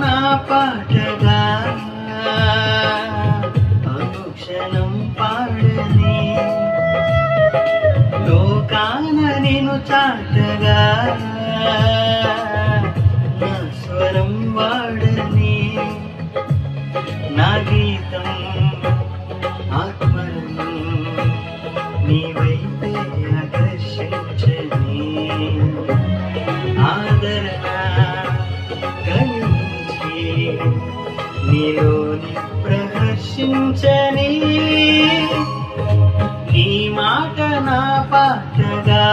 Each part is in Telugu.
నా పాటగా అనుక్షణం పాడని, లోకాన నిన్ను చాటగా నా స్వరం వాడని, నా గీతం ఆత్మను నీ వైపే ఆకర్షించని, ఆదరణ కలిగించి నీలోని ప్రహర్షించని, నీ మాట నా పాటగా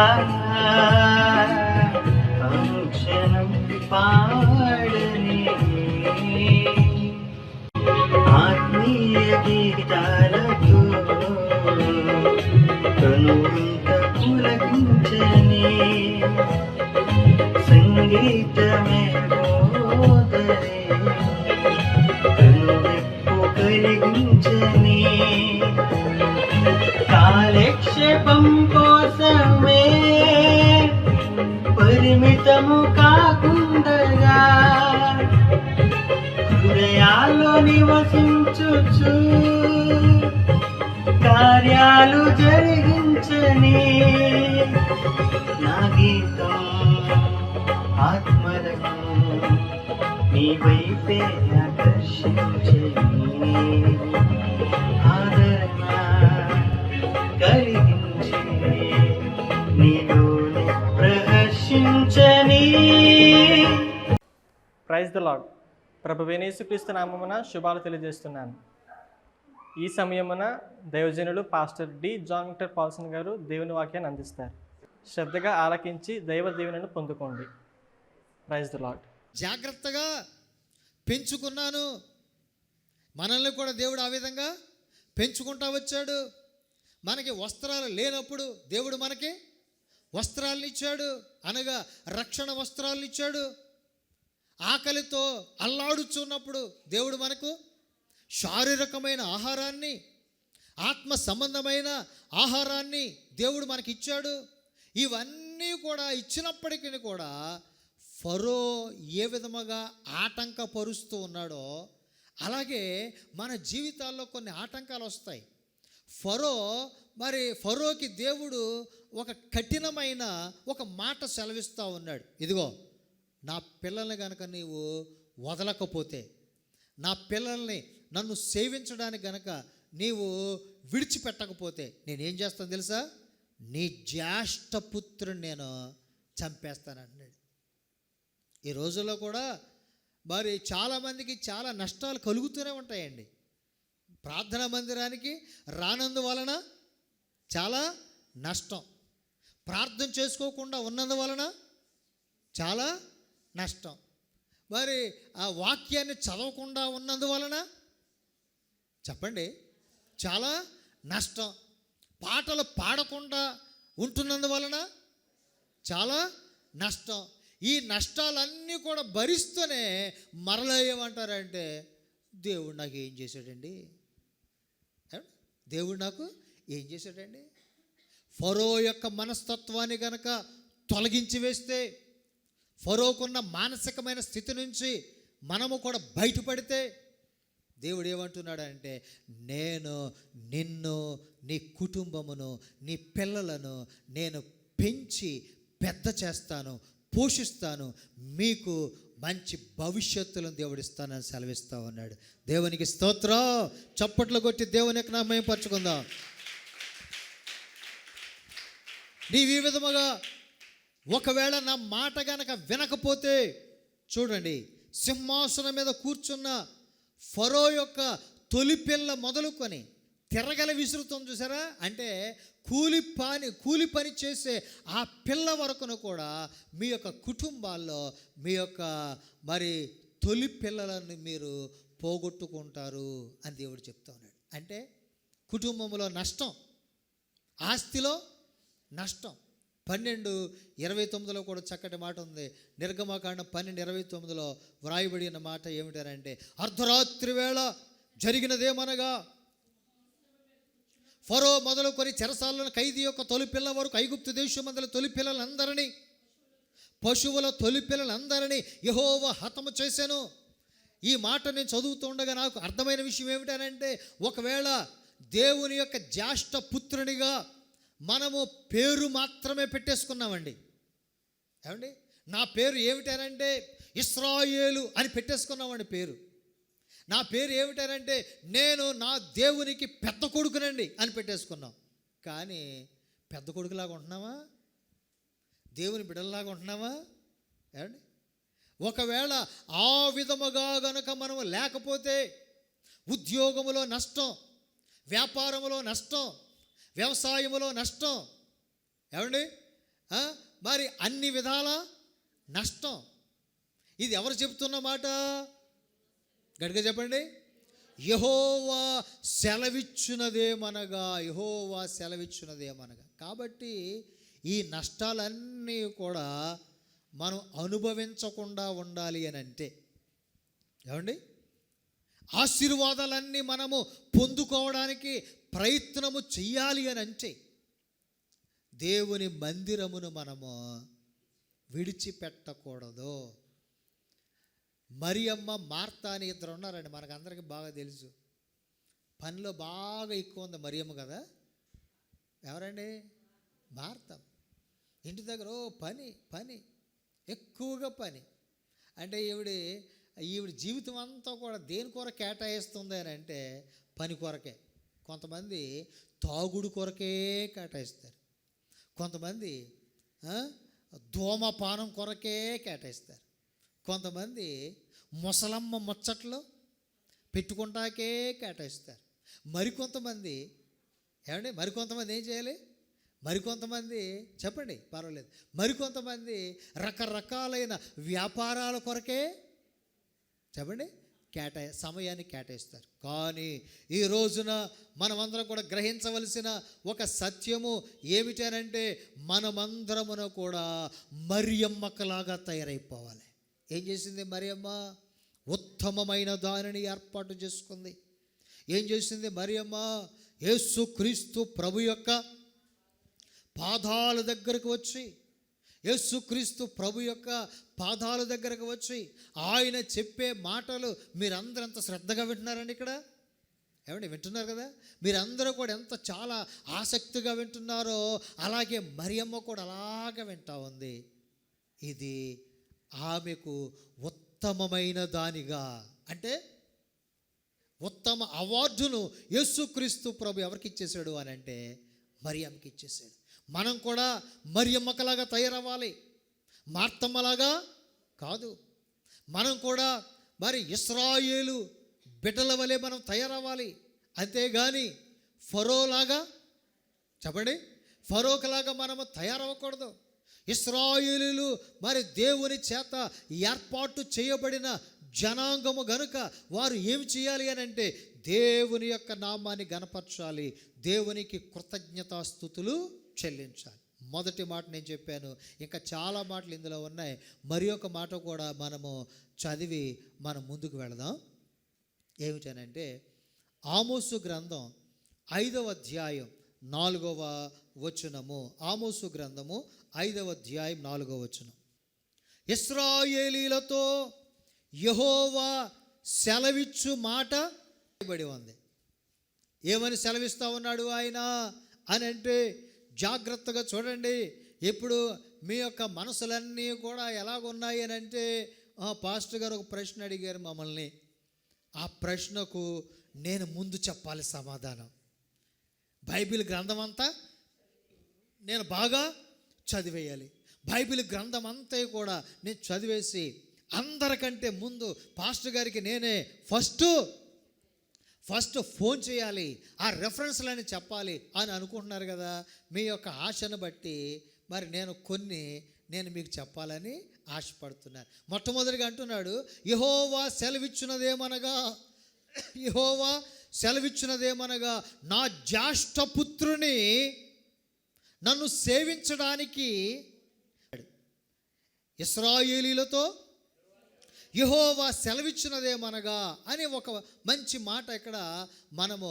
అనుక్షణం పాడని, ఆత్మీయ గీతాలతో కనుంత పులకించని, సంగీతమే బోధనే కనువెప్పు కలిగించని, కాలక్షేపం కోసమే పరిమితము కాకుండగా హృదయాల్లో నివసించుచు కార్యాలు జరిగించని, నా గీతం ఆత్మలను నీ వైపే ఆకర్షించని, ఆదరణ కలిగించి నీలోని ప్రహర్షించని. Praise the lord. ప్రభువైన యేసుక్రీస్తు నామమున శుభాలు తెలియజేస్తున్నాను. ఈ సమయమున దైవజనులు pastor D. John Victor Paulson గారు దేవుని వాక్యాన్ని అందిస్తారు. శ్రద్ధగా ఆలకించి దైవ దీవెనను పొందుకోండి. Praise the Lord. జాగ్రత్తగా పెంచుకున్నాను. మనల్ని కూడా దేవుడు ఆ విధంగా పెంచుకుంటా వచ్చాడు. మనకి వస్త్రాలు లేనప్పుడు దేవుడు మనకి వస్త్రాలను ఇచ్చాడు, అనగా రక్షణ వస్త్రాలను ఇచ్చాడు. ఆకలితో అల్లాడుచున్నప్పుడు దేవుడు మనకు శారీరకమైన ఆహారాన్ని, ఆత్మ సంబంధమైన ఆహారాన్ని దేవుడు మనకి ఇచ్చాడు. ఇవన్నీ కూడా ఇచ్చినప్పటికీ కూడా ఫరో ఏ విధముగా ఆటంకపరుస్తూ ఉన్నాడో అలాగే మన జీవితాల్లో కొన్ని ఆటంకాలు వస్తాయి. ఫరోకి దేవుడు ఒక కఠినమైన ఒక మాట సెలవిస్తూ ఉన్నాడు. ఇదిగో, నా పిల్లల్ని కనుక నీవు వదలకపోతే, నా పిల్లల్ని నన్ను సేవించడానికి గనక నీవు విడిచిపెట్టకపోతే నేనేం చేస్తాను తెలుసా? నీ జ్యేష్ఠపుత్రుని నేను చంపేస్తానంటున్నాడు. ఈ రోజుల్లో కూడా మరి చాలామందికి చాలా నష్టాలు కలుగుతూనే ఉంటాయండి. ప్రార్థనా మందిరానికి రానందువలన చాలా నష్టం, ప్రార్థన చేసుకోకుండా ఉన్నందువలన చాలా నష్టం, మరి ఆ వాక్యాన్ని చదవకుండా ఉన్నందువలన చెప్పండి చాలా నష్టం, పాటలు పాడకుండా ఉంటున్నందువలన చాలా నష్టం. ఈ నష్టాలన్నీ కూడా భరిస్తూనే మరలా ఏమంటారంటే, దేవుడు నాకు ఏం చేశాడండి, దేవుడు నాకు ఏం చేశాడండి. ఫరో యొక్క మనస్తత్వాన్ని గనక తొలగించి వేస్తే, ఫరోకున్న మానసికమైన స్థితి నుంచి మనము కూడా బయటపడితే దేవుడు ఏమంటున్నాడంటే, నేను నిన్ను, నీ కుటుంబమును, నీ పిల్లలను నేను పెంచి పెద్ద చేస్తాను, పోషిస్తాను, మీకు మంచి భవిష్యత్తులను దేవుడిస్తానని సెలవిస్తా ఉన్నాడు. దేవునికి స్తోత్రం. చప్పట్లు కొట్టి దేవుని యొక్క నామం పరచుకుందాం. నీవు ఈ విధముగా ఒకవేళ నా మాట గనక వినకపోతే, చూడండి, సింహాసనం మీద కూర్చున్న ఫరో యొక్క తొలి పిల్ల మొదలుకొని తిరగల విసురుతాం చూసారా, అంటే కూలి పని చేసే ఆ పిల్ల వరకును కూడా మీ యొక్క కుటుంబాల్లో మీ యొక్క మరి తొలి పిల్లలను మీరు పోగొట్టుకుంటారు అని దేవుడు చెప్తా ఉన్నాడు. అంటే కుటుంబంలో నష్టం, ఆస్తిలో నష్టం. 12:29 కూడా చక్కటి మాట ఉంది. నిర్గమకాండం 12:29 వ్రాయబడిన మాట ఏమిటంటే, అర్ధరాత్రి వేళ జరిగినదేమనగా ఫరో మొదలుకొని చెరసాలను ఖైదీ యొక్క తొలి పిల్ల వరకు ఐగుప్తు దేశమందల తొలి పిల్లలందరినీ, పశువుల తొలి పిల్లలందరినీ యెహోవా హతము చేశాను. ఈ మాట నేను చదువుతుండగా నాకు అర్థమైన విషయం ఏమిటనంటే, ఒకవేళ దేవుని యొక్క జ్యేష్ఠ పుత్రునిగా మనము పేరు మాత్రమే పెట్టేసుకున్నామండి. ఏమండి, నా పేరు ఏమిటనంటే ఇశ్రాయేలు అని పెట్టేసుకున్నామండి పేరు. నా పేరు ఏమిటనంటే నేను నా దేవునికి పెద్ద కొడుకునండి అని పెట్టేసుకున్నాం. కానీ పెద్ద కొడుకులాగా ఉంటున్నావా? దేవుని బిడ్డల్లాగా ఉంటున్నావా? ఏమండి, ఒకవేళ ఆ విధముగా గనుక మనము లేకపోతే ఉద్యోగములో నష్టం, వ్యాపారములో నష్టం, వ్యవసాయములో నష్టం, ఏమండి, మరి అన్ని విధాల నష్టం. ఇది ఎవరు చెప్తున్న మాట? గట్టిగా చెప్పండి. యెహోవా సెలవిచ్చునదేమనగా, యెహోవా సెలవిచ్చునదేమనగా. కాబట్టి ఈ నష్టాలన్నీ కూడా మనం అనుభవించకుండా ఉండాలి అని అంటే, ఏమండి, ఆశీర్వాదాలన్నీ మనము పొందుకోవడానికి ప్రయత్నము చెయ్యాలి అని అంటే దేవుని మందిరమును మనము విడిచిపెట్టకూడదు. మరియమ్మ, మార్తా అని ఇద్దరు ఉన్నారండి, మనకందరికీ బాగా తెలుసు. పనిలో బాగా ఎక్కువ ఉంది మరియమ్మ కదా. ఎవరండి? మార్తా. ఇంటి దగ్గర పని పని ఎక్కువగా పని. అంటే ఈవిడ జీవితం అంతా కూడా దేని కొరకు కేటాయిస్తుంది అని అంటే పని కొరకే. కొంతమంది తాగుడు కొరకే కేటాయిస్తారు, కొంతమంది ధూమపానం కొరకే కేటాయిస్తారు, కొంతమంది ముసలమ్మ ముచ్చట్లు పెట్టుకుంటాకే కేటాయిస్తారు, మరికొంతమంది ఏం చేయాలి? మరికొంతమంది చెప్పండి, పర్వాలేదు, మరికొంతమంది రకరకాలైన వ్యాపారాల కొరకే చెప్పండి సమయాన్ని కేటాయిస్తారు. కానీ ఈ రోజున మనమందరం కూడా గ్రహించవలసిన ఒక సత్యము ఏమిటనంటే, మనమందరమును కూడా మరియమ్మకలాగా తయారైపోవాలి. ఏం చేసింది మరియమ్మ? ఉత్తమమైన దానిని ఏర్పాటు చేసుకుంది. ఏం చేసింది మరియమ్మ? యేసుక్రీస్తు ప్రభు యొక్క పాదాల దగ్గరకు వచ్చి, యేసుక్రీస్తు ప్రభు యొక్క పాదాల దగ్గరకు వచ్చి ఆయన చెప్పే మాటలు మీరందరూ ఎంత శ్రద్ధగా వింటున్నారండి ఇక్కడ. ఏమండి, వింటున్నారు కదా? మీరందరూ కూడా ఎంత చాలా ఆసక్తిగా వింటున్నారో అలాగే మరియమ్మ కూడా అలాగే వింటా ఉంది. ఇది ఆమెకు ఉత్తమమైన దానిగా, అంటే ఉత్తమ అవార్డును యేసుక్రీస్తు ప్రభు ఎవరికి ఇచ్చేసాడు అని అంటే మరియమ్మకి ఇచ్చేసాడు. మనం కూడా మరియమ్మకలాగా తయారవ్వాలి, మార్తమ్మలాగా కాదు. మనం కూడా మరి ఇశ్రాయేలు బిడ్డల వలె మనం తయారవ్వాలి. అంతేగాని ఫరోలాగా చెప్పండి, ఫరోకలాగా మనము తయారవ్వకూడదు. ఇశ్రాయేలీలు మరి దేవుని చేత ఏర్పాటు చేయబడిన జనాంగము గనుక వారు ఏమి చేయాలి అని అంటే దేవుని యొక్క నామాన్ని గణపరచాలి, దేవునికి కృతజ్ఞతాస్తుతులు చెల్లించాలి. మొదటి మాట నేను చెప్పాను, ఇంకా చాలా మాటలు ఇందులో ఉన్నాయి. మరి ఒక మాట కూడా మనము చదివి మనం ముందుకు వెళదాం. ఏమిటనంటే ఆమోసు గ్రంథం 5వ అధ్యాయం 4వ వచనము. ఆమోసు గ్రంథము 5వ అధ్యాయం 4వ వచనం. ఇశ్రాయేలీలతో యెహోవా సెలవిచ్చు మాట బడి ఉంది. ఏమని సెలవిస్తూ ఉన్నాడు ఆయన అని అంటే జాగ్రత్తగా చూడండి. ఇప్పుడు మీ యొక్క మనసులన్నీ కూడా ఎలాగున్నాయి అని అంటే, పాస్టర్ గారు ఒక ప్రశ్న అడిగారు మమ్మల్ని, ఆ ప్రశ్నకు నేను ముందు చెప్పాలి సమాధానం. బైబిల్ గ్రంథం అంతా నేను బాగా చదివేయాలి. బైబిల్ గ్రంథం అంతా కూడా నేను చదివేసి అందరికంటే ముందు పాస్టర్ గారికి నేనే ఫస్ట్ ఫోన్ చేయాలి, ఆ రెఫరెన్స్లని చెప్పాలి అని అనుకుంటున్నారు కదా. మీ యొక్క ఆశను బట్టి మరి నేను మీకు చెప్పాలని ఆశపడుతున్నాను. మొట్టమొదటిగా అంటున్నాడు, యెహోవా సెలవిచ్చినదేమనగా నా జ్యేష్ఠపుత్రుని నన్ను సేవించడానికి ఇశ్రాయేలీలతో యెహోవా సెలవిచ్చినదేమనగా అని ఒక మంచి మాట ఇక్కడ మనము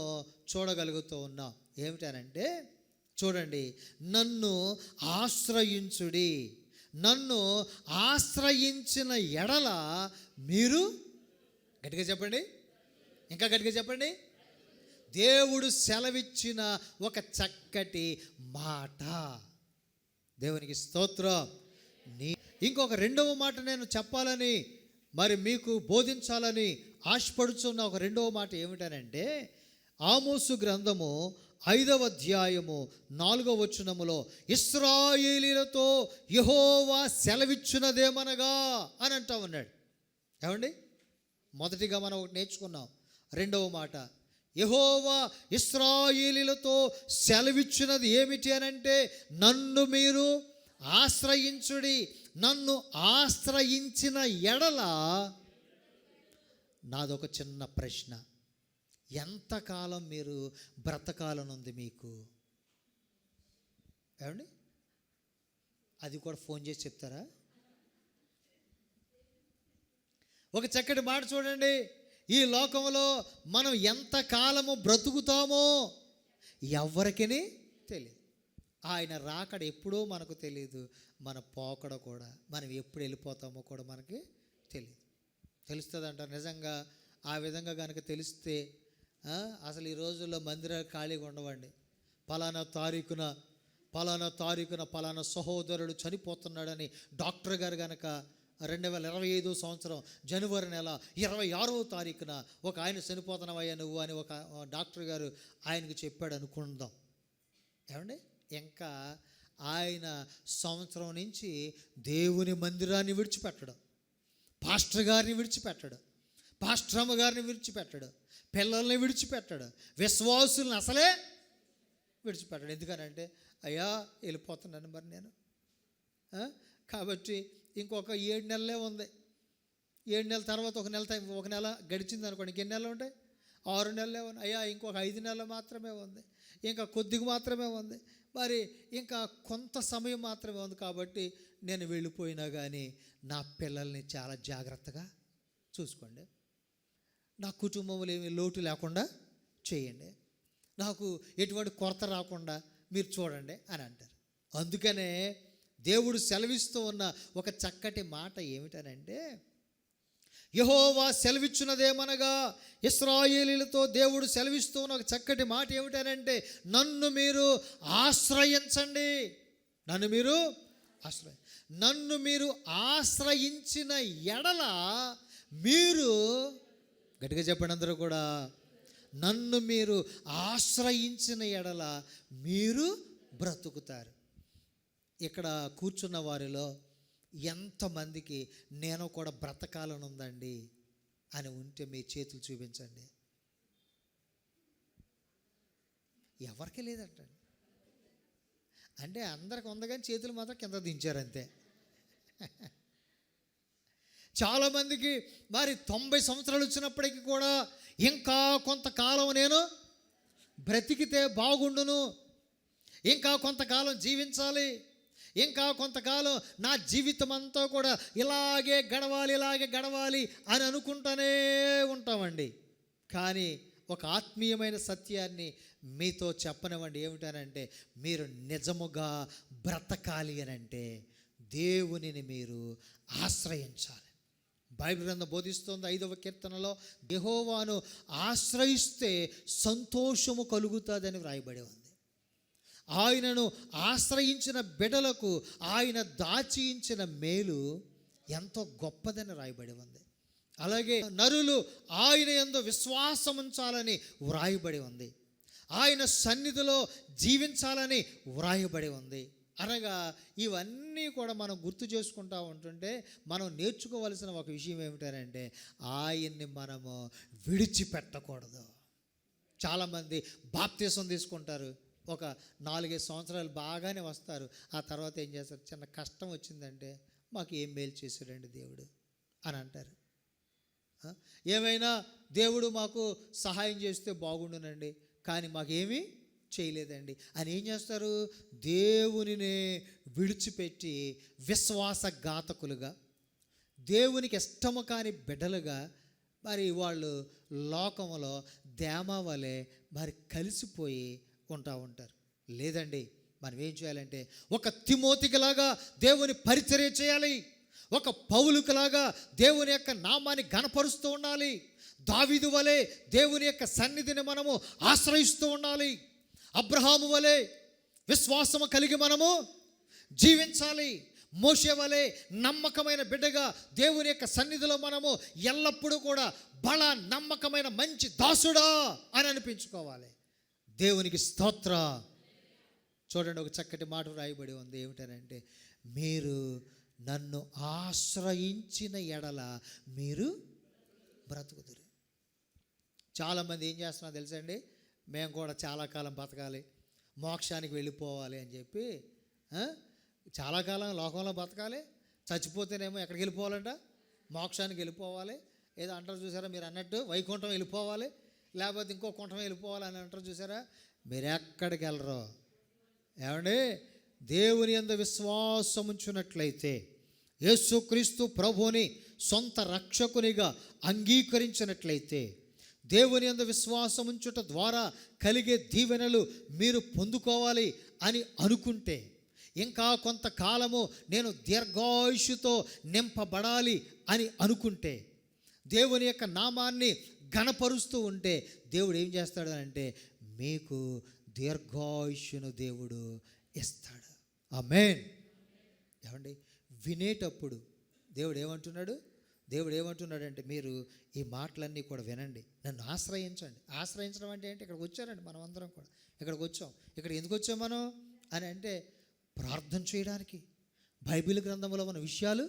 చూడగలుగుతూ ఉన్నాం. ఏమిటనంటే చూడండి, నన్ను ఆశ్రయించుడి, నన్ను ఆశ్రయించిన ఎడల మీరు గట్టిగా చెప్పండి, ఇంకా గట్టిగా చెప్పండి. దేవుడు సెలవిచ్చిన ఒక చక్కటి మాట. దేవునికి స్తోత్రం. ఇంకొక రెండవ మాట నేను చెప్పాలని మరి మీకు బోధించాలని ఆశపడుచున్న ఒక రెండవ మాట ఏమిటనంటే, ఆమోసు గ్రంథము 5వ అధ్యాయము 4వ వచనములో ఇశ్రాయేలీలతో యెహోవా సెలవిచ్చునదేమనగా అని అంటా ఉన్నాడు. ఏమండి, మొదటిగా మనం ఒకటి నేర్చుకున్నాం. రెండవ మాట, యెహోవా ఇశ్రాయేలీలతో సెలవిచ్చినది ఏమిటి అనంటే, నన్ను మీరు ఆశ్రయించుడి, నన్ను ఆశ్రయించిన ఎడల. నాదొక చిన్న ప్రశ్న, ఎంతకాలం మీరు బ్రతకాలనుంది మీకు? ఏమండి, అది కూడా ఫోన్ చేసి చెప్తారా? ఒక చక్కటి మాట చూడండి, ఈ లోకంలో మనం ఎంతకాలము బ్రతుకుతామో ఎవరికీ తెలియదు. ఆయన రాకడ ఎప్పుడో మనకు తెలియదు, మన పోకడ కూడా, మనం ఎప్పుడు వెళ్ళిపోతామో కూడా మనకి తెలియదు. తెలుస్తుంది అంటారు. నిజంగా ఆ విధంగా కనుక తెలిస్తే అసలు ఈ రోజుల్లో మందిరాలు ఖాళీగా ఉండవండి. పలానా తారీఖున పలానా సహోదరుడు చనిపోతున్నాడని డాక్టర్ గారు కనుక 2025 సంవత్సరం జనవరి నెల 26వ తారీఖున ఒక ఆయన చనిపోతున్నావయ్యా నువ్వు అని ఒక డాక్టర్ గారు ఆయనకు చెప్పాడు అనుకుందాం. ఏమండి, ఇంకా ఆయన సంవత్సరం నుంచి దేవుని మందిరాన్ని విడిచిపెట్టడం, పాస్టర్ గారిని విడిచిపెట్టడు, పాస్టరమ్మ గారిని విడిచిపెట్టడు, పిల్లల్ని విడిచిపెట్టడు, విశ్వాసులను అసలే విడిచిపెట్టడు. ఎందుకనంటే, అయ్యా వెళ్ళిపోతున్నాను మరి నేను, కాబట్టి ఇంకొక 7 నెలలే ఉంది. 7 నెలల తర్వాత ఒక నెల గడిచింది అనుకోండి, ఇంకెన్ని నెలలు ఉంటాయి? 6 నెలలే ఉన్నాయి. అయ్యా ఇంకొక 5 నెలలు మాత్రమే ఉంది, ఇంకా కొద్దిగా మాత్రమే ఉంది, మరి ఇంకా కొంత సమయం మాత్రమే ఉంది. కాబట్టి నేను వెళ్ళిపోయినా కానీ నా పిల్లల్ని చాలా జాగ్రత్తగా చూసుకోండి, నా కుటుంబంలో ఏమీ లోటు లేకుండా చేయండి, నాకు ఎటువంటి కొరత రాకుండా మీరు చూడండి అని అంటారు. అందుకనే దేవుడు సెలవిస్తూ ఉన్న ఒక చక్కటి మాట ఏమిటనంటే, యెహోవా సెలవిచ్చున్నదేమనగా, ఇశ్రాయేలీలతో దేవుడు సెలవిస్తూ ఉన్న ఒక చక్కటి మాట ఏమిటనంటే, నన్ను మీరు ఆశ్రయించండి. నన్ను మీరు ఆశ్రయించిన ఎడల మీరు, గట్టిగా చెప్పండి అందరూ కూడా, నన్ను మీరు ఆశ్రయించిన ఎడల మీరు బ్రతుకుతారు. ఇక్కడ కూర్చున్న వారిలో ఎంతమందికి నేను కూడా బ్రతకాలని ఉందండి అని ఉంటే మీ చేతులు చూపించండి. ఎవరికి లేదంటండి. అంటే అందరికి ఉంది కానీ చేతులు మాత్రం కింద దించారంతే. చాలామందికి మరి 90 సంవత్సరాలు వచ్చినప్పటికీ కూడా ఇంకా కొంతకాలం నేను బ్రతికితే బాగుండును, ఇంకా కొంతకాలం జీవించాలి, ఇంకా కొంతకాలం నా జీవితం అంతా కూడా ఇలాగే గడవాలి అని అనుకుంటూనే ఉంటామండి. కానీ ఒక ఆత్మీయమైన సత్యాన్ని మీతో చెప్పనివ్వండి. ఏమిటనంటే, మీరు నిజముగా బ్రతకాలి అనంటే దేవునిని మీరు ఆశ్రయించాలి. బైబిల్ గ్రంథం బోధిస్తోంది 5వ కీర్తనలో, యెహోవాను ఆశ్రయిస్తే సంతోషము కలుగుతుందని వ్రాయబడి ఉంది. ఆయనను ఆశ్రయించిన బిడ్డలకు ఆయన దాచించిన మేలు ఎంతో గొప్పదని రాయబడి ఉంది. అలాగే నరులు ఆయన యందు విశ్వాసం ఉంచాలని వ్రాయబడి ఉంది. ఆయన సన్నిధిలో జీవించాలని వ్రాయబడి ఉంది. అనగా ఇవన్నీ కూడా మనం గుర్తు చేసుకుంటూ ఉంటుంటే మనం నేర్చుకోవాల్సిన ఒక విషయం ఏమిటంటే, ఆయన్ని మనము విడిచిపెట్టకూడదు. చాలామంది బాప్తీసం తీసుకుంటారు, ఒక 4-5 సంవత్సరాలు బాగానే వస్తారు, ఆ తర్వాత ఏం చేస్తారు, చిన్న కష్టం వచ్చిందంటే మాకు ఏం మేలు చేశాడండి దేవుడు అని అంటారు. ఏమైనా దేవుడు మాకు సహాయం చేస్తే బాగుండునండి, కానీ మాకేమీ చేయలేదండి అని ఏం చేస్తారు, దేవునినే విడిచిపెట్టి విశ్వాసఘాతకులుగా, దేవునికి ఇష్టము కాని బిడ్డలుగా మరి వాళ్ళు లోకంలో దేమవలే మరి కలిసిపోయి ఉంటారు. లేదండి, మనం ఏం చేయాలంటే ఒక తిమోతికిలాగా దేవుని పరిచర్య చేయాలి, ఒక పౌలుకులాగా దేవుని యొక్క నామాన్ని ఘనపరుస్తూ ఉండాలి. దావీదు వలె దేవుని యొక్క సన్నిధిని మనము ఆశ్రయిస్తూ ఉండాలి. అబ్రహాము వలె విశ్వాసము కలిగి మనము జీవించాలి. మోషే వలె నమ్మకమైన బిడ్డగా దేవుని యొక్క సన్నిధిలో మనము ఎల్లప్పుడూ కూడా బల నమ్మకమైన మంచి దాసుడా అని అనిపించుకోవాలి. దేవునికి స్తోత్ర. చూడండి, ఒక చక్కటి మాట రాయబడి ఉంది. ఏమిటనంటే, మీరు నన్ను ఆశ్రయించిన ఎడల మీరు బ్రతుకుదురు. చాలామంది ఏం చేస్తున్నారు తెలుసండి, మేము కూడా చాలా కాలం బతకాలి, మోక్షానికి వెళ్ళిపోవాలి అని చెప్పి చాలా కాలం లోకంలో బతకాలి, చచ్చిపోతేనేమో ఎక్కడికి వెళ్ళిపోవాలంట, మోక్షానికి వెళ్ళిపోవాలి. ఏదో అంటారు చూసారా, మీరు అన్నట్టు వైకుంఠం వెళ్ళిపోవాలి, లేకపోతే ఇంకో కుంఠం వెళ్ళిపోవాలి అని అంటారు చూసారా. మీరు ఎక్కడికి వెళ్ళరు. ఏమండి, దేవుని యందు విశ్వాసం ఉంచున్నట్లయితే, యేసుక్రీస్తు ప్రభువుని సొంత రక్షకునిగా అంగీకరించినట్లయితే, దేవుని యందు విశ్వాసం ఉంచుట ద్వారా కలిగే దీవెనలు మీరు పొందుకోవాలి అని అనుకుంటే, ఇంకా కొంతకాలము నేను దీర్ఘాయుషుతో నింపబడాలి అని అనుకుంటే, దేవుని యొక్క నామాన్ని ఘనపరుస్తూ ఉంటే, దేవుడు ఏం చేస్తాడు అంటే మీకు దీర్ఘాయుష్యును దేవుడు ఇస్తాడు. ఆమేన్. ఏమండి, వినేటప్పుడు దేవుడు ఏమంటున్నాడంటే మీరు ఈ మాటలన్నీ కూడా వినండి, నన్ను ఆశ్రయించండి. ఆశ్రయించడం అంటే ఏంటి? ఇక్కడికి వచ్చారండి, మనం అందరం కూడా ఇక్కడికి వచ్చాం. ఇక్కడ ఎందుకు వచ్చాం మనం అని అంటే, ప్రార్థన చేయడానికి, బైబిల్ గ్రంథంలో మన విషయాలు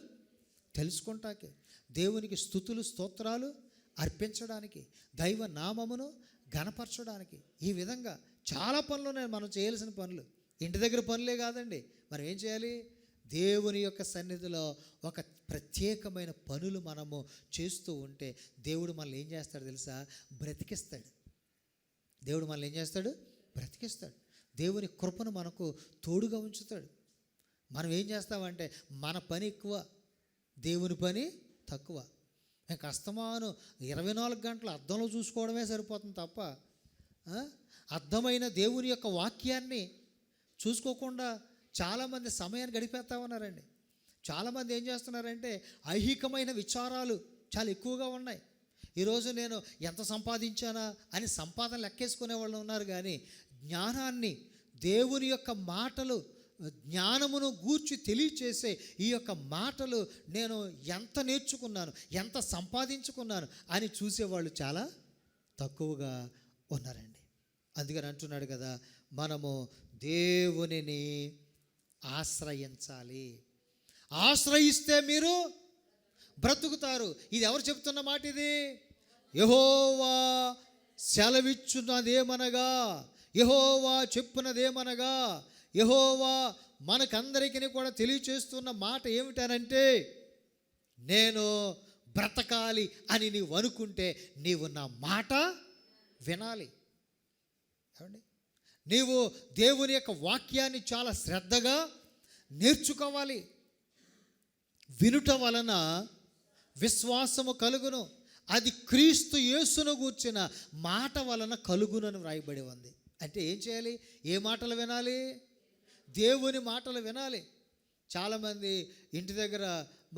తెలుసుకుంటానికి, దేవునికి స్తుతులు స్తోత్రాలు అర్పించడానికి, దైవ నామమును ఘనపరచడానికి. ఈ విధంగా చాలా పనులు ఉన్నాయి మనం చేయాల్సిన పనులు. ఇంటి దగ్గర పనులే కాదండి, మనం ఏం చేయాలి? దేవుని యొక్క సన్నిధిలో ఒక ప్రత్యేకమైన పనులు మనము చేస్తూ ఉంటే దేవుడు మనల్ని ఏం చేస్తాడు తెలుసా? బ్రతికిస్తాడు. దేవుడు మనల్ని ఏం చేస్తాడు? బ్రతికిస్తాడు. దేవుని కృపను మనకు తోడుగా ఉంచుతాడు. మనం ఏం చేస్తామంటే మన పని ఎక్కువ, దేవుని పని తక్కువ. ఇంకా అస్తమాను 24 గంటలు అద్దంలో చూసుకోవడమే సరిపోతుంది తప్ప అర్థమైన దేవుని యొక్క వాక్యాన్ని చూసుకోకుండా చాలామంది సమయాన్ని గడిపేస్తూ ఉన్నారండి. చాలామంది ఏం చేస్తున్నారంటే ఐహికమైన విచారాలు చాలా ఎక్కువగా ఉన్నాయి. ఈరోజు నేను ఎంత సంపాదించానా అని సంపాదన లెక్కేసుకునే వాళ్ళు ఉన్నారు, కానీ జ్ఞానాన్ని, దేవుని యొక్క మాటలు, జ్ఞానమును గూర్చి తెలియచేసే ఈ యొక్క మాటలు నేను ఎంత నేర్చుకున్నాను, ఎంత సంపాదించుకున్నాను అని చూసేవాళ్ళు చాలా తక్కువగా ఉన్నారండి. అందుకని అంటున్నాడు కదా, మనము దేవునిని ఆశ్రయించాలి. ఆశ్రయిస్తే మీరు బ్రతుకుతారు. ఇది ఎవరు చెప్తున్న మాట? ఇది యెహోవా సెలవిచ్చున్నదేమనగా, యెహోవా చెప్పున్నదేమనగా, యెహోవా మనకందరికీ కూడా తెలియచేస్తున్న మాట ఏమిటనంటే, నేను బ్రతకాలి అని నీవు అనుకుంటే నీవు నా మాట వినాలి. ఏమండి, నీవు దేవుని యొక్క వాక్యాన్ని చాలా శ్రద్ధగా నేర్చుకోవాలి. వినుట వలన విశ్వాసము కలుగును, అది క్రీస్తు యేసును గూర్చిన మాట వలన కలుగునని వ్రాయబడి ఉంది. అంటే ఏం చేయాలి? ఏ మాటలు వినాలి? దేవుని మాటలు వినాలి. చాలామంది ఇంటి దగ్గర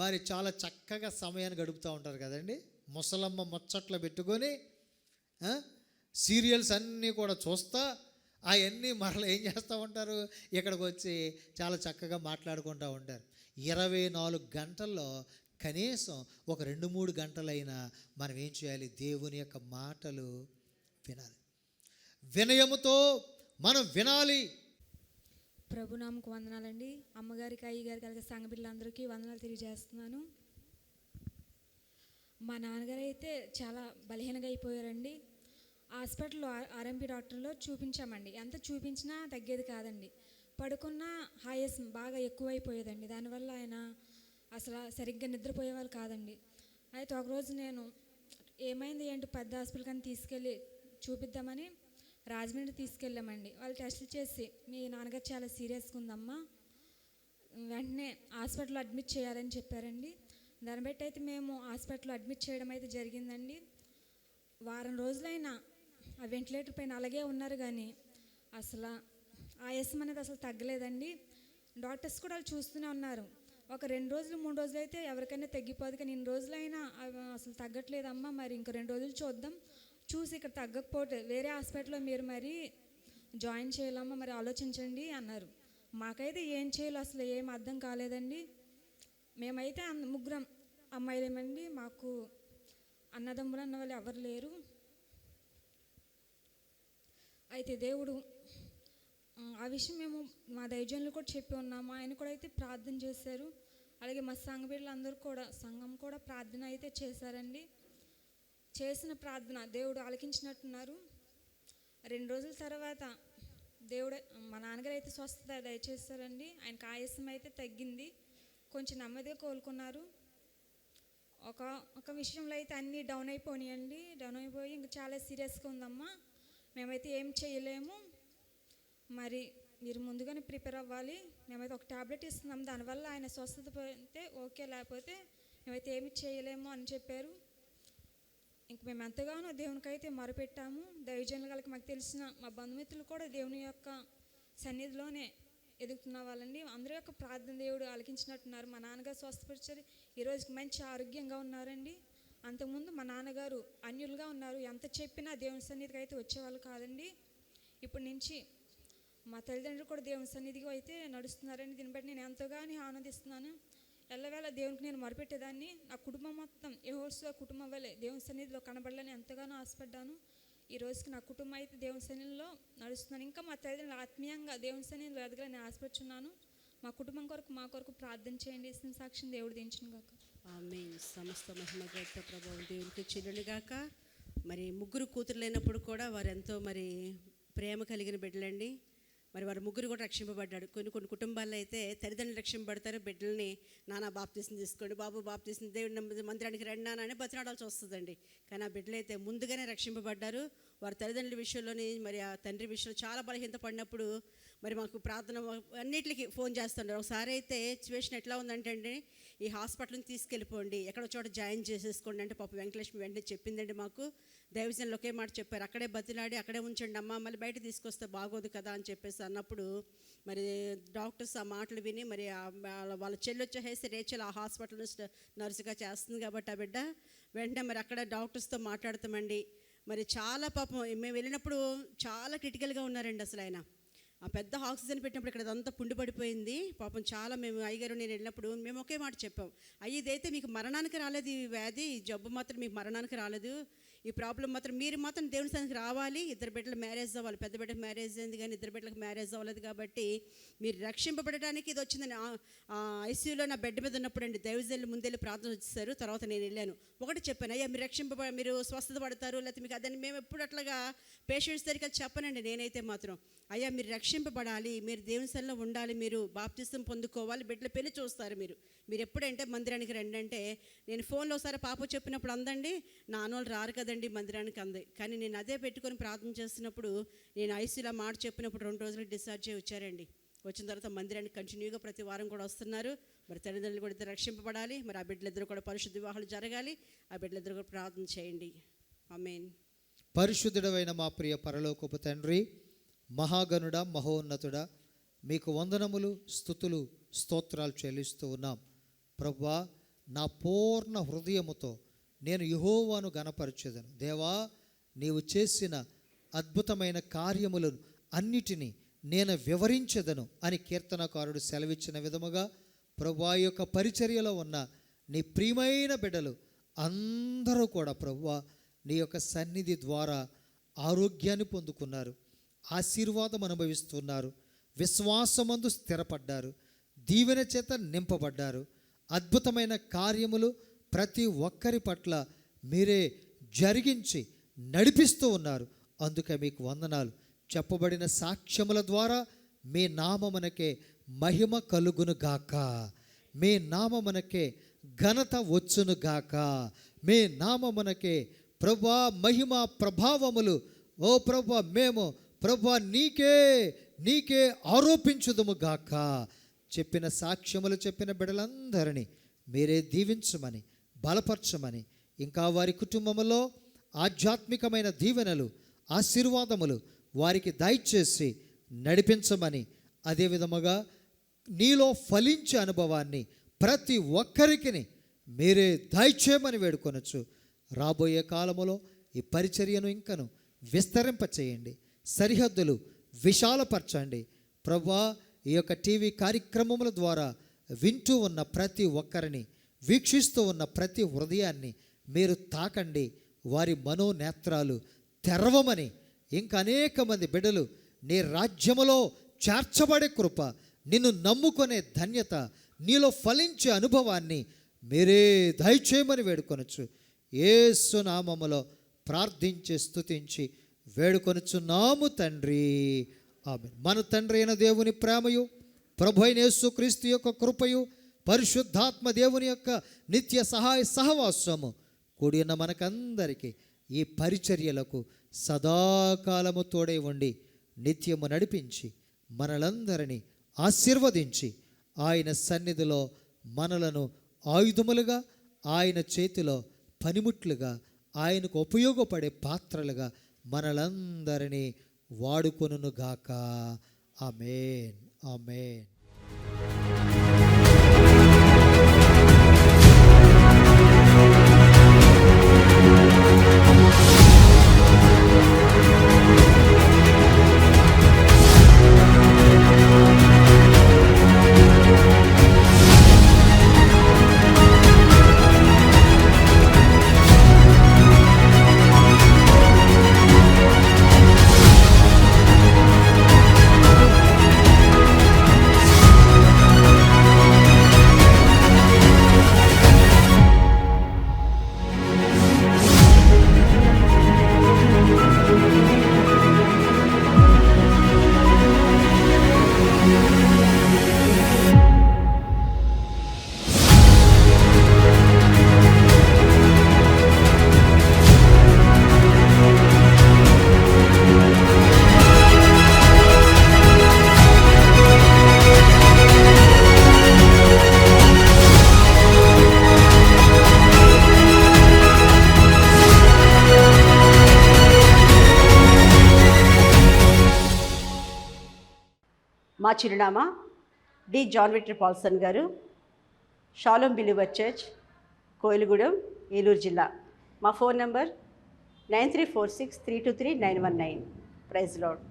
మరి చాలా చక్కగా సమయాన్ని గడుపుతూ ఉంటారు కదండి. ముసలమ్మ ముచ్చట్లు పెట్టుకొని సీరియల్స్ అన్నీ కూడా చూస్తా అవన్నీ మరలా ఏం చేస్తూ ఉంటారు? ఇక్కడికి వచ్చి చాలా చక్కగా మాట్లాడుకుంటూ ఉంటారు. 24 గంటల్లో కనీసం ఒక 2-3 గంటలైనా మనం ఏం చేయాలి? దేవుని యొక్క మాటలు వినాలి. వినయముతో మనం వినాలి. ప్రభునామకు వందనాలండి. అమ్మగారికి, అయ్యగారికి, అలాగే సంఘ బిడ్డలందరికీ వందనాలు తెలియజేస్తున్నాను. మా నాన్నగారు అయితే చాలా బలహీనంగా అయిపోయారండి. హాస్పిటల్లో ఆర్ఎంపీ డాక్టర్లో చూపించామండి. ఎంత చూపించినా తగ్గేది కాదండి. పడుకున్న హాయస్ బాగా ఎక్కువైపోయేదండి. దానివల్ల ఆయన అసలు సరిగ్గా నిద్రపోయేవాళ్ళు కాదండి. అయితే ఒకరోజు నేను ఏమైంది ఏంటి పెద్ద హాస్పిటల్ కానీ తీసుకెళ్ళి చూపిద్దామని రాజమండ్రి తీసుకెళ్ళామండి. వాళ్ళు టెస్టులు చేసి, మీ నాన్నగారు చాలా సీరియస్గా ఉందమ్మా, వెంటనే హాస్పిటల్లో అడ్మిట్ చేయాలని చెప్పారండి. దాన్ని బట్టి అయితే మేము హాస్పిటల్లో అడ్మిట్ చేయడం అయితే జరిగిందండి. వారం రోజులైనా ఆ వెంటిలేటర్ పైన అలాగే ఉన్నారు, కానీ అసలు ఆయాసం అనేది అసలు తగ్గలేదండి. డాక్టర్స్ కూడా వాళ్ళు చూస్తూనే ఉన్నారు. ఒక 2 రోజులు 3 రోజులు అయితే ఎవరికైనా తగ్గిపోదు, కానీ ఇన్ని రోజులైనా అసలు తగ్గట్లేదమ్మా, మరి ఇంకో 2 రోజులు చూద్దాం, చూసి ఇక్కడ తగ్గకపోతే వేరే హాస్పిటల్లో మీరు మరి జాయిన్ చేయాలమ్మా, మరి ఆలోచించండి అన్నారు. మాకైతే ఏం చేయాలో అసలు ఏం అర్థం కాలేదండి. మేమైతే ముగ్గురం అమ్మాయిలేమండి, మాకు అన్నదమ్ములు అన్న వాళ్ళు ఎవరు లేరు. అయితే దేవుడు ఆ విషయం మేము మా దైవజనులు కూడా చెప్పి ఉన్నాము, ఆయన కూడా అయితే ప్రార్థన చేశారు. అలాగే మా సంఘ బిడ్డలందరూ కూడా సంఘం కూడా ప్రార్థన అయితే చేశారండి. చేసిన ప్రార్థన దేవుడు ఆలకించినట్టున్నారు. 2 రోజుల తర్వాత దేవుడు మా నాన్నగారు అయితే స్వస్థత దయచేస్తారండి. ఆయనకు ఆయాసం అయితే తగ్గింది, కొంచెం నెమ్మదిగా కోలుకున్నారు. ఒక విషయంలో అయితే అన్నీ డౌన్ అయిపోయినాయండి. డౌన్ అయిపోయి ఇంకా చాలా సీరియస్గా ఉందమ్మా, మేమైతే ఏం చేయలేము, మరి మీరు ముందుగానే ప్రిపేర్ అవ్వాలి, మేమైతే ఒక ట్యాబ్లెట్ ఇస్తున్నాం, దానివల్ల ఆయన స్వస్థత పోతే ఓకే, లేకపోతే మేమైతే ఏమి చేయలేము అని చెప్పారు. ఇంక మేము ఎంతగానో దేవునికైతే మొరపెట్టాము. దైవజనులకి మాకు తెలిసిన మా బంధుమిత్రులు కూడా దేవుని యొక్క సన్నిధిలోనే ఎదుగుతున్న వాళ్ళండి. అందరి యొక్క ప్రార్థన దేవుడు ఆలకించినట్టున్నారు. మా నాన్నగారు స్వస్థపరిచారు, ఈరోజుకి మంచి ఆరోగ్యంగా ఉన్నారండి. అంతకుముందు మా నాన్నగారు అన్యులుగా ఉన్నారు, ఎంత చెప్పినా దేవుని సన్నిధికి అయితే వచ్చేవాళ్ళు కాదండి. ఇప్పటి నుంచి మా తల్లిదండ్రులు కూడా దేవుని సన్నిధికి అయితే నడుస్తున్నారండి. దీన్ని బట్టి నేను ఎంతగానో ఆనందిస్తున్నాను. ఎల్లవేళ దేవునికి నేను మొరపెట్టేదాన్ని. నా కుటుంబం మొత్తం యెహోషువ కుటుంబం వల్లే దేవుని సన్నిధిలో కనబడాలని ఎంతగానో ఆశపడ్డాను. ఈ రోజుకి నా కుటుంబం అయితే దేవుని సన్నిధిలో నడుస్తున్నాను. ఇంకా మా తల్లిదండ్రులు ఆత్మీయంగా దేవుని సన్నిధిలో ఎదగాలని ఆశపడుచున్నాను. మా కుటుంబం కొరకు మా కొరకు ప్రార్థన చేయండి. ఇస్తున్న సాక్షిని దేవుడు దించును గాక. ఆమేన్. సమస్త మహిమ ఘనత ప్రభావం దేవునికి చెల్లును గాక. మరి ముగ్గురు కూతురు లేనప్పుడు కూడా వారు ఎంతో మరి ప్రేమ కలిగిన బిడ్డలండి. మరి వారు ముగ్గురు కూడా రక్షింపబడ్డాడు. కొన్ని కుటుంబాల్లో అయితే తల్లిదండ్రులు రక్షింపబడతారు, బిడ్డల్ని నాన్న బాప్తీసం తీసుకోండి, బాబు బాప్తీసం దేవుడి మందిరానికి రండి అని బతినాడాల్సి వస్తుందండి. కానీ ఆ బిడ్డలు అయితే ముందుగానే రక్షింపబడ్డారు. వారి తల్లిదండ్రుల విషయంలోని మరి ఆ తండ్రి విషయంలో చాలా బలహీనత పడినప్పుడు మరి మాకు ప్రార్థన అన్నిటికీ ఫోన్ చేస్తుంటారు. ఒకసారి అయితే సిచ్యువేషన్ ఎట్లా ఉందంటే అండి, ఈ హాస్పిటల్ని తీసుకెళ్ళిపోండి, ఎక్కడో చోట జాయిన్ చేసేసుకోండి అంటే పాప వెంకటలక్ష్మి వెంటనే చెప్పిందండి. మాకు దైవజనులు ఒకే మాట చెప్పారు, అక్కడే బతిలాడి అక్కడే ఉంచండి అమ్మ, మళ్ళీ బయట తీసుకొస్తే బాగోదు కదా అని చెప్పేసి అన్నప్పుడు మరి డాక్టర్స్ ఆ మాటలు విని మరి వాళ్ళ చెల్లి వచ్చేసి రేచల్ ఆ హాస్పిటల్ నర్సుగా చేస్తుంది కాబట్టి ఆ బిడ్డ వెంటనే మరి అక్కడ డాక్టర్స్తో మాట్లాడతామండి. మరి చాలా పాపం మేము వెళ్ళినప్పుడు చాలా క్రిటికల్గా ఉన్నారండి. అసలు ఆయన ఆ పెద్ద ఆక్సిజన్ పెట్టినప్పుడు ఇక్కడ అదంతా పుండి పడిపోయింది పాపం. చాలా మేము అయ్యగారు నేను వెళ్ళినప్పుడు మేము ఒకే మాట చెప్పాం, అయ్యి ఇదైతే మీకు మరణానికి రాలేదు, ఈ వ్యాధి ఈ జబ్బు మాత్రం మీకు మరణానికి రాలేదు, ఈ ప్రాబ్లం మాత్రం మీరు మాత్రం దేవుని సన్నిధికి రావాలి. 2 బిడ్డలు మ్యారేజ్ అవ్వాలి, పెద్ద బిడ్డకు మ్యారేజ్ అయింది కానీ 2 బిడ్డలకు మ్యారేజ్ అవ్వలేదు కాబట్టి మీరు రక్షింపబడటానికి ఇది వచ్చిందని ఐసీయూలో నా బెడ్ మీద ఉన్నప్పుడు అండి దైవజనులు ముందెళ్ళి ప్రార్థన వచ్చేసారు. తర్వాత నేను వెళ్ళాను, ఒకటి చెప్పాను, అయ్యా మీరు స్వస్థత పడతారు లేకపోతే మీకు అదని మేము ఎప్పుడు అట్లాగా పేషెంట్స్ దగ్గరికి చెప్పనండి. నేనైతే మాత్రం అయ్యా మీరు రక్షింపబడాలి, మీరు దేవుని సన్నిధిలో ఉండాలి, మీరు బాప్తిసం పొందుకోవాలి, బిడ్డల పెళ్లి చూస్తారు, మీరు ఎప్పుడంటే మందిరానికి రండి అంటే నేను ఫోన్లో ఒకసారి పాప చెప్పినప్పుడు అందండి, నాన్నోళ్ళు రారు కదండి మందిరానికి అంది. కానీ నేను అదే పెట్టుకొని ప్రార్థన చేస్తున్నప్పుడు నేను ఐసీలో మాట చెప్పినప్పుడు 2 రోజులు డిశ్చార్జ్ అయ్యి వచ్చారండి. వచ్చిన తర్వాత మందిరానికి కంటిన్యూగా ప్రతి వారం కూడా వస్తున్నారు. మరి తల్లిదండ్రులు కూడా ఇద్దరు రక్షింపబడాలి, మరి ఆ బిడ్డలిద్దరు కూడా పరిశుద్ధ వివాహాలు జరగాలి, ఆ బిడ్డలిద్దరు కూడా ప్రార్థన చేయండి. ఆమేన్. పరిశుద్ధుడైన మా ప్రియ పరలోకపు తండ్రి, మహాగణుడా, మహోన్నతుడా, మీకు వందనములు, స్తుతులు, స్తోత్రాలు చెల్లిస్తూ ఉన్నాం. ప్రభువా, నా పూర్ణ హృదయముతో నేను యెహోవాను గణపరచెదను. దేవా, నీవు చేసిన అద్భుతమైన కార్యములను అన్నిటినీ నేను వివరించెదను అని కీర్తనకారుడు సెలవిచ్చిన విధముగా ప్రభువా యొక్క పరిచర్యలో ఉన్న నీ ప్రియమైన బిడ్డలు అందరూ కూడా ప్రభువా నీ యొక్క సన్నిధి ద్వారా ఆరోగ్యాన్ని పొందుకున్నారు, ఆశీర్వాదం అనుభవిస్తున్నారు, విశ్వాసమందు స్థిరపడ్డారు, దీవెన చేత నింపబడ్డారు. అద్భుతమైన కార్యములు ప్రతి ఒక్కరి పట్ల మీరే జరిగించి నడిపిస్తూ ఉన్నారు. అందుకే మీకు వందనాలు. చెప్పబడిన సాక్ష్యముల ద్వారా మీ నామమునకే మహిమ కలుగును గాక, మీ నామమునకే ఘనత వచ్చును గాక, మీ నామమునకే ప్రభువా మహిమ ప్రభావములు ఓ ప్రభువా మేము ప్రభువా నీకే ఆరోపించుదుము గాక. చెప్పిన సాక్ష్యములు చెప్పిన బిడ్డలందరినీ మీరే దీవించమని బలపరచమని, ఇంకా వారి కుటుంబంలో ఆధ్యాత్మికమైన దీవెనలు ఆశీర్వాదములు వారికి దయచేసి నడిపించమని, అదేవిధముగా నీలో ఫలించే అనుభవాన్ని ప్రతి ఒక్కరికి మీరే దయచేయమని వేడుకొనొచ్చు. రాబోయే కాలములో ఈ పరిచర్యను ఇంకను విస్తరింపచేయండి, సరిహద్దులు విశాలపరచండి. ప్రభువా, ఈ యొక్క టీవీ కార్యక్రమముల ద్వారా వింటూ ఉన్న ప్రతి ఒక్కరిని, వీక్షిస్తూ ఉన్న ప్రతి హృదయాన్ని మీరు తాకండి. వారి మనోనేత్రాలు తెరవమని, ఇంకా అనేక మంది బిడ్డలు నీ రాజ్యములో చేర్చబడే కృప, నిన్ను నమ్ముకునే ధన్యత, నీలో ఫలించే అనుభవాన్ని మీరే దయచేయమని వేడుకొనొచ్చు. యేసు నామములో ప్రార్థించి స్తుతించి వేడుకొనుచున్నాము తండ్రి, ఆమేన్. మన తండ్రి అయిన దేవుని ప్రేమయు, ప్రభు అయిన యేసుక్రీస్తు యొక్క కృపయు, పరిశుద్ధాత్మ దేవుని యొక్క నిత్య సహాయ సహవాసము కూడి ఉన్న మనకందరికీ ఈ పరిచర్యలకు సదాకాలము తోడై ఉండి నిత్యము నడిపించి మనలందరినీ ఆశీర్వదించి ఆయన సన్నిధిలో మనలను ఆయుధములుగా, ఆయన చేతిలో పనిముట్లుగా, ఆయనకు ఉపయోగపడే పాత్రలుగా మనలందరినీ వాడుకొనుగాక. ఆమేన్, ఆమేన్. మా చిరునామా డి జాన్ విక్టర్ పాల్సన్ గారు, shalom believer church, Koilagudem, Eluru జిల్లా. మా ఫోన్ నంబర్ 9346323919. Praise lord.